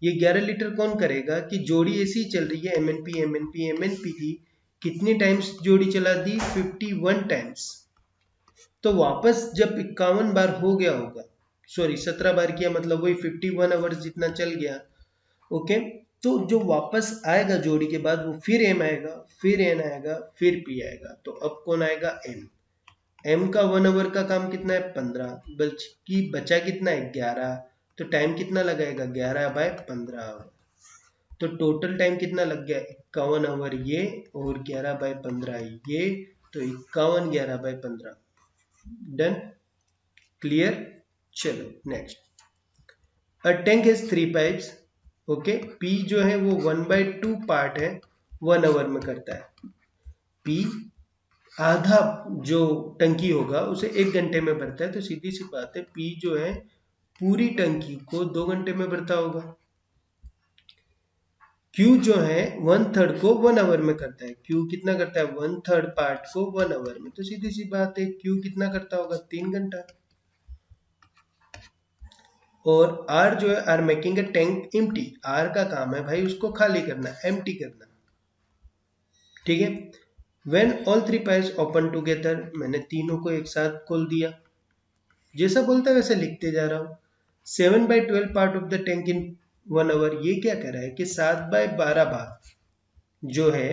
ये 11 लीटर कौन करेगा कि जोड़ी ऐसी चल रही है, MNP MNP MNP की कितनी टाइम्स जोड़ी चला दी, 51 टाइम्स। तो वापस जब 51 बार हो गया होगा, सॉरी 17 बार किया, मतलब वही 51 आवर्स जितना चल गया। ओके, तो जो वापस आएगा जोड़ी के बाद वो फिर एम आएगा, फिर एन आएगा, फिर पी आएगा, तो अब कौन आएगा, एम। m का 1 आवर का काम कितना है 15, बल्कि बचा कितना है 11, तो टाइम कितना लगाएगा 11/15 आवर। तो टोटल टाइम कितना लग गया 51 आवर ये और 11/15 ये, तो 51 11/15। Done, clear. चलो next, a tank has 3 pipes. Okay, P जो है वो 1/2 पार्ट है 1 आवर में करता है। पी आधा जो टंकी होगा उसे 1 घंटे में भरता है, तो सीधी सी बात है पी जो है पूरी टंकी को 2 घंटे में भरता होगा। क्यू जो है 1/3 को 1 आवर में करता है। क्यू कितना करता है 1/3 पार्ट को 1 आवर में, तो सीधी सी बात है क्यू कितना करता होगा 3 घंटा। और आर जो है R making a tank empty, R का काम है भाई उसको खाली करना, एम्प्टी करना, ठीक है। When all 3 pipes open together, मैंने तीनों को एक साथ खोल दिया, जैसा बोलता है वैसे लिखते जा रहा हूं। 7/12 part of the tank in 1 hour, ये क्या कह रहा है कि 7/12 भाग जो है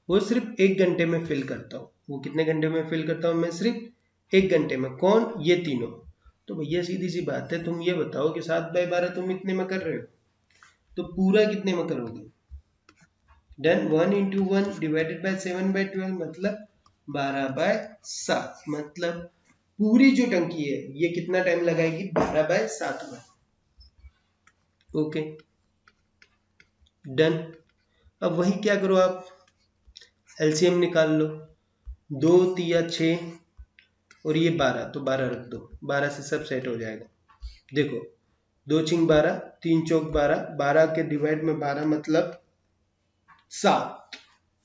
वो सिर्फ 1 घंटे में फिल करता हूँ। वो कितने घंटे में फिल करता हूँ मैं, सिर्फ 1 घंटे में। कौन, ये तीनों। तो भैया सीधी सी बात है, तुम ये बताओ कि 7/12 तुम इतने में कर रहे हो, तो पूरा कितने में करोगे। डन, 1 × 1 डिवाइडेड बाय 7/12 मतलब 12/7, मतलब पूरी जो टंकी है ये कितना टाइम लगाएगी 12/7 में। Okay done. अब वही क्या करो आप, एलसीएम निकाल लो, 2 तिया 6 और ये 12, तो 12 रख दो, 12 से सब सेट हो जाएगा। देखो 2 छिंग 12, 3 चौक 12, 12 के डिवाइड में 12 मतलब 7,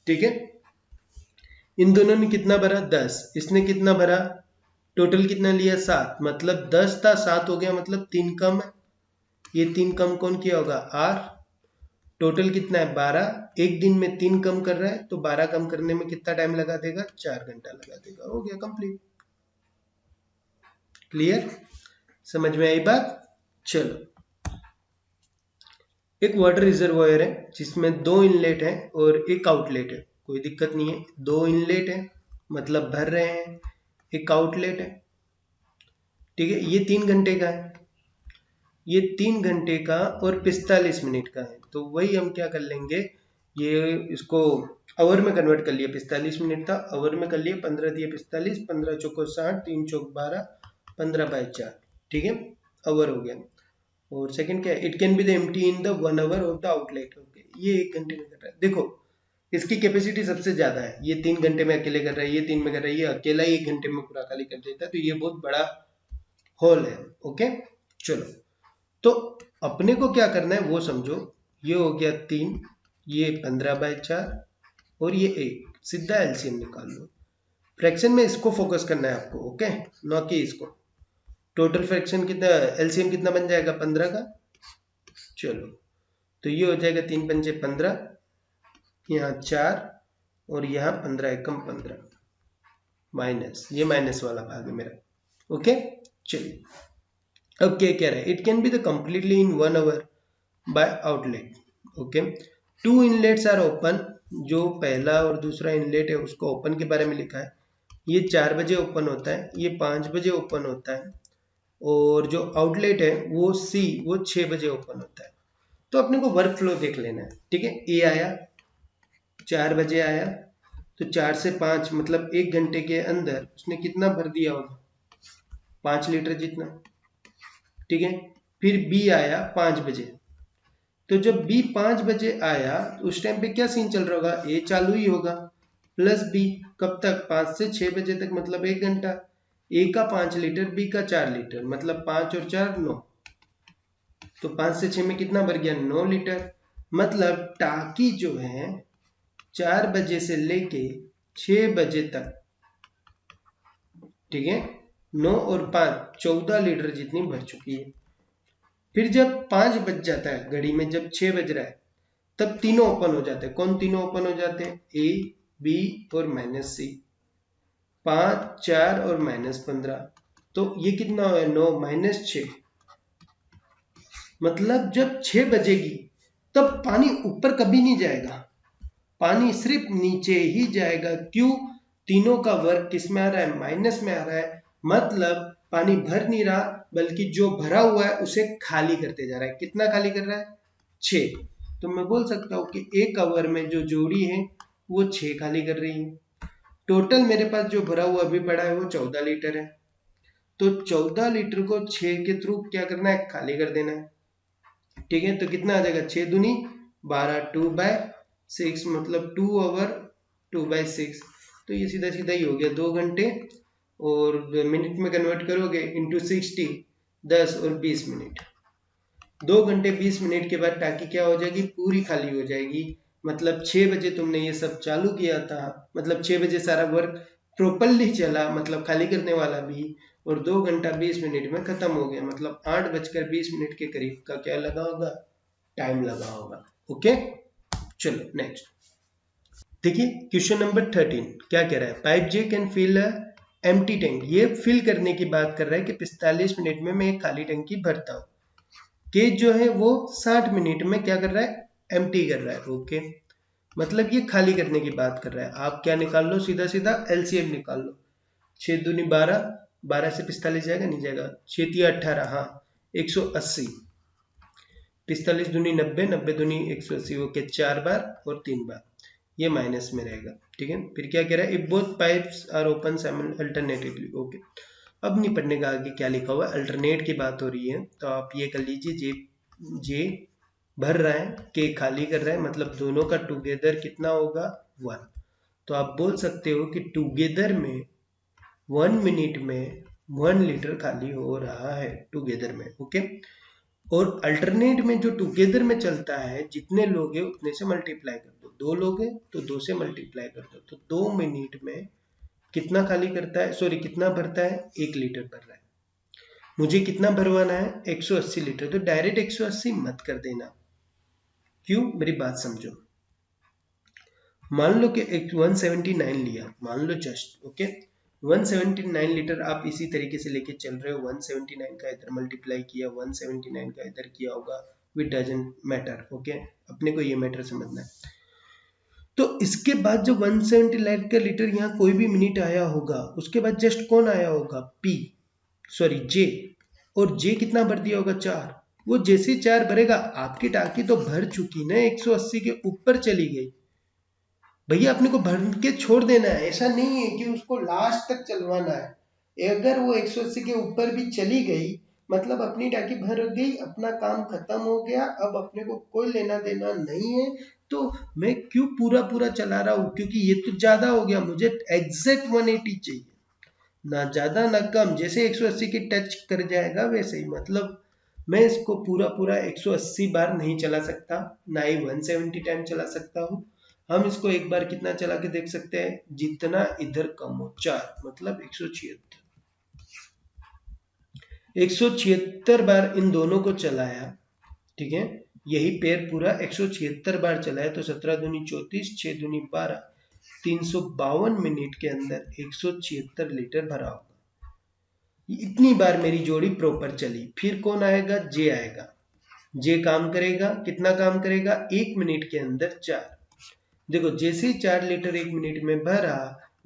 ठीक है। इन दोनों ने कितना भरा 10, इसने कितना भरा, टोटल कितना लिया 7, मतलब 10 था 7 हो गया, मतलब 3 कम है। ये 3 कम कौन किया होगा, आर। टोटल कितना है 12, एक दिन में 3 कम कर रहा है, तो 12 कम करने में कितना टाइम लगा देगा, 4 घंटा लगा देगा। हो गया कंप्लीट। क्लियर, समझ में आई बात। चलो, एक वाटर रिजर्वायर है जिसमें 2 इनलेट है और एक आउटलेट है, कोई दिक्कत नहीं है। 2 इनलेट है मतलब भर रहे हैं, एक आउटलेट है, ठीक है। ये 3 घंटे का है, ये 3 घंटे का और 45 मिनट का है, तो वही हम क्या कर लेंगे, ये इसको आवर में कन्वर्ट कर लिया, 45 मिनट था आवर में कर लिया, 15 दिए 45, 15 चौको 60, 3 चौक 12, 15/4, ठीक है, आवर हो गया। और सेकंड क्या है, it can be the empty in the 1 hour of the outlet. Okay, ये 1 घंटे में कर रहा है। देखो इसकी कैपेसिटी सबसे ज्यादा है, ये 3 घंटे में अकेले कर रहा है, ये 3 में कर रहा है, ये अकेला ही 1 घंटे में पूरा खाली कर देता है, तो ये बहुत बड़ा होल है। ओके चलो, तो अपने को क्या करना है वो समझो। ये हो गया 3, ये 15/4 और ये 1, सीधा एलसीएम निकाल लो। फ्रैक्शन में इसको फोकस करना है आपको, ओके, ना कि इसको। टोटल फ्रैक्शन कितना, एलसीएम कितना बन जाएगा 15 का। चलो, तो ये हो जाएगा 3 पंजे 15, यहाँ 4 और यहाँ 15 एकम 15, माइनस, ये माइनस वाला भाग है मेरा। ओके चलिए, अब क्या कह रहा है, it can be the completely in 1 hour by outlet. Okay, 2 inlets are open, जो पहला और दूसरा इनलेट है उसको ओपन के बारे में लिखा है। ये 4 बजे ओपन होता है, ये 5 बजे ओपन होता है, और जो आउटलेट है वो सी, वो 6 बजे ओपन होता है। तो अपने को वर्क फ्लो देख लेना है, ठीक है। ए आया 4 बजे आया, तो 4 से 5 मतलब 1 घंटे के अंदर उसने कितना भर दिया होगा, 5 लीटर जितना, ठीक है। फिर बी आया 5 बजे, तो जब बी 5 बजे आया तो उस टाइम पे क्या सीन चल रहा होगा, ए चालू ही होगा प्लस बी, कब तक 5 से 6 बजे तक, मतलब 1 घंटा। ए का 5 लीटर, बी का 4 लीटर, मतलब 5 और 4 9, तो 5 से 6 में कितना भर गया 9 लीटर। मतलब टाकी जो है 4 बजे से लेके 6 बजे तक, ठीक है, 9 और 5 14 लीटर जितनी भर चुकी है। फिर जब 5 बज जाता है घड़ी में, जब 6 बज रहा है, तब तीनों ओपन हो जाते हैं। कौन तीनों ओपन हो जाते हैं, ए बी और माइनस सी, 5 4 और -15, तो ये कितना है 9 -6, मतलब जब 6 बजेगी तब पानी ऊपर कभी नहीं जाएगा, पानी सिर्फ नीचे ही जाएगा। क्यों, तीनों का वर्क किस में आ रहा है, माइनस में आ रहा है, मतलब पानी भर नहीं रहा बल्कि जो भरा हुआ है उसे खाली करते जा रहा है। कितना खाली कर रहा है, 6। तो मैं बोल सकता हूँ कि एक आवर में जो जोड़ी है वो 6 खाली कर रही है। टोटल मेरे पास जो भरा हुआ अभी पड़ा है वो 14 लीटर है। तो 14 लीटर को 6 के थ्रू क्या करना है, खाली कर देना है। ठीक है, तो कितना आ जाएगा, 6 दूनी 12, 2/6 मतलब 2 ओवर 2/6। तो ये सीधा सीधा ही हो गया 2 घंटे, और मिनट में कन्वर्ट करोगे इंटू 60, 10 और 20 मिनट। 2 घंटे 20 मिनट के बाद टाकी क्या हो जाएगी, पूरी खाली हो जाएगी। मतलब 6 बजे तुमने ये सब चालू किया था, मतलब 6 बजे सारा वर्क प्रॉपरली चला, मतलब खाली करने वाला भी, और 2 घंटा 20 मिनट में खत्म हो गया, मतलब 8:20 के करीब का क्या लगा होगा, टाइम लगा होगा। ओके, चलो नेक्स्ट देखिए, क्वेश्चन नंबर 13 क्या कह रहा है, pipe J can fill a empty tank. ये फिल करने की बात कर रहा है कि 45 मिनट में मैं एक खाली टंकी भरता हूँ। केज जो है वो 60 मिनट में क्या कर रहा है, एम्प्टी कर रहा है। ओके, मतलब ये खाली करने की बात कर रहा है। आप क्या निकाल लो, सीधा सीधा एलसीएम निकाल लो। 6 दूनी 12, 12 से 45 जाएगा, नहीं जाएगा, 6 तिया 18, हाँ 180, 45 दूनी 90, 90 दूनी 180, ओके 4 बार और 3 बार, ये माइनस में रहेगा। ठीक है, फिर क्या कह रहा है, if both pipes are open alternatively. Okay, अब नहीं पढ़ने का, आगे क्या लिखा हुआ है, अल्टरनेट की बात हो रही है, तो आप ये कर लीजिए, जे जे भर रहा है, के खाली कर रहा है, मतलब दोनों का टुगेदर कितना होगा, 1। तो आप बोल सकते हो कि टुगेदर में 1 मिनट में 1 लीटर खाली हो रहा है टुगेदर में। ओके, और अल्टरनेट में जो टुगेदर में चलता है, जितने लोग हैं उतने से मल्टीप्लाई कर दो, 2 लोग हैं तो 2 से मल्टीप्लाई कर दो, तो 2 मिनट में कितना खाली करता है, सॉरी कितना भरता है, 1 लीटर भर रहा है। मुझे कितना भरवाना है, 180 लीटर, तो डायरेक्ट 180 मत कर देना। क्यों, मेरी बात समझो। मान लो कि एक 179 लिया, मान लो जस्ट, ओके 179 लीटर आप इसी तरीके से लेके चल रहे हो, 179 का इधर मल्टीप्लाई किया, 179 का इधर किया होगा, विच डजंट मैटर। ओके, अपने को ये मैटर समझना है। तो इसके बाद जो 179 का लीटर यहाँ कोई भी मिनट आया होगा, उसके बाद जस्ट कौन आया होगा, पी, सॉरी जे, और जे कितना भर दिया होगा, 4। वो जैसे 4 भरेगा, आपकी टाकी तो भर चुकी ना, 180 के ऊपर चली गई। भैया अपने को भर के छोड़ देना है, ऐसा नहीं है कि उसको लास्ट तक चलवाना है। अगर वो 180 के ऊपर भी चली गई, मतलब अपनी टाकी भर गई, अपना काम खत्म हो गया, अब अपने को कोई लेना देना नहीं है। तो मैं क्यों पूरा पूरा चला रहा हूँ, क्योंकि ये तो ज्यादा हो गया, मुझे एग्जैक्ट 180 चाहिए, ना ज्यादा ना कम। जैसे 180 की टच कर जाएगा वैसे ही, मतलब मैं इसको पूरा पूरा 180 बार नहीं चला सकता, ना ही 170 टाइम चला सकता हूँ। हम इसको एक बार कितना चला के देख सकते हैं, जितना इधर कम हो, 4 मतलब 176। 176 बार इन दोनों को चलाया, ठीक है, यही पेड़ पूरा 176 बार चलाया, तो 17 दूनी 34, 6 दूनी 12, 352 मिनट के अंदर 176 लीटर भरा होगा। इतनी बार मेरी जोड़ी प्रॉपर चली। फिर कौन आएगा, जे आएगा। जे काम करेगा, कितना काम करेगा, 1 मिनट के अंदर 4। देखो जैसे ही 4 लीटर 1 मिनट में भरा,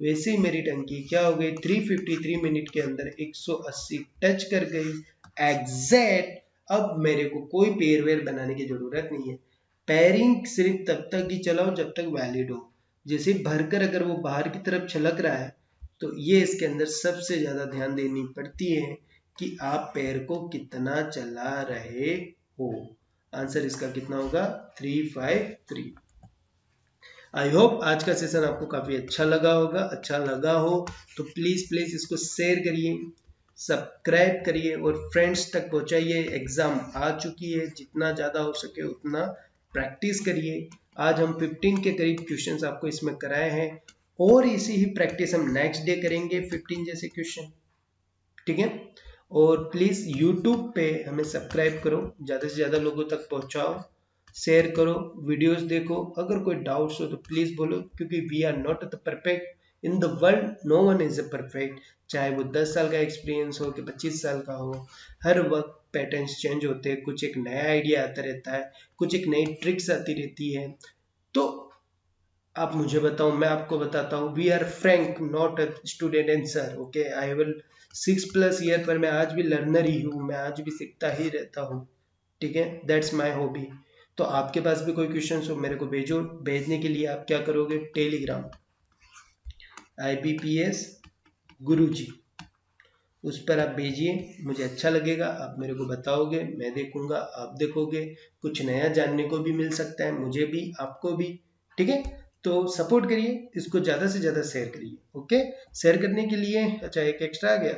वैसे ही मेरी टंकी क्या हो गई, 353 मिनट के अंदर 180 टच कर गई एग्जैक्ट। अब मेरे को कोई पेयर वेयर बनाने की जरूरत नहीं है। पैरिंग सिर्फ तब तक ही चलाओ जब तक वैलिड हो। जैसे भरकर अगर वो बाहर की तरफ छलक रहा है, तो ये इसके अंदर सबसे ज्यादा ध्यान देनी पड़ती है कि आप पैर को कितना चला रहे हो। आंसर इसका कितना होगा, 353। आई होप आज का सेशन आपको काफी अच्छा लगा होगा। अच्छा लगा हो तो प्लीज प्लीज इसको शेयर करिए, सब्सक्राइब करिए और फ्रेंड्स तक पहुंचाइए। एग्जाम आ चुकी है, जितना ज्यादा हो सके उतना प्रैक्टिस करिए। आज हम 15 के करीब क्वेश्चंस आपको इसमें कराए हैं, और इसी ही प्रैक्टिस हम नेक्स्ट डे करेंगे 15 जैसे क्वेश्चन, ठीक है। और प्लीज यूट्यूब पे हमें सब्सक्राइब करो, ज्यादा से ज्यादा लोगों तक पहुंचाओ, शेयर करो, वीडियोस देखो। अगर कोई डाउट्स हो तो प्लीज बोलो, क्योंकि we are not the perfect in the world, no one is a perfect. चाहे वो 10 साल का एक्सपीरियंस हो कि 25 साल का हो, हर वक्त पैटर्न्स चेंज होते हैं, कुछ एक नया आइडिया आता रहता है, कुछ एक नई ट्रिक्स आती रहती है। तो आप मुझे बताओ, मैं आपको बताता हूँ। We are frank, not a student and sir. Okay, I will 6+ year, पर मैं आज भी लर्नर ही हूँ, मैं आज भी सीखता ही रहता हूँ। ठीक है, दैट्स माई हॉबी। तो आपके पास भी कोई क्वेश्चन हो मेरे को भेजो। भेजने के लिए आप क्या करोगे, टेलीग्राम IBPS गुरुजी, उस पर आप भेजिए। मुझे अच्छा लगेगा, आप मेरे को बताओगे, मैं देखूंगा, आप देखोगे, कुछ नया जानने को भी मिल सकता है, मुझे भी आपको भी। ठीक है, तो सपोर्ट करिए, इसको ज़्यादा से ज़्यादा शेयर करिए। ओके, शेयर करने के लिए, अच्छा एक एक्स्ट्रा आ गया।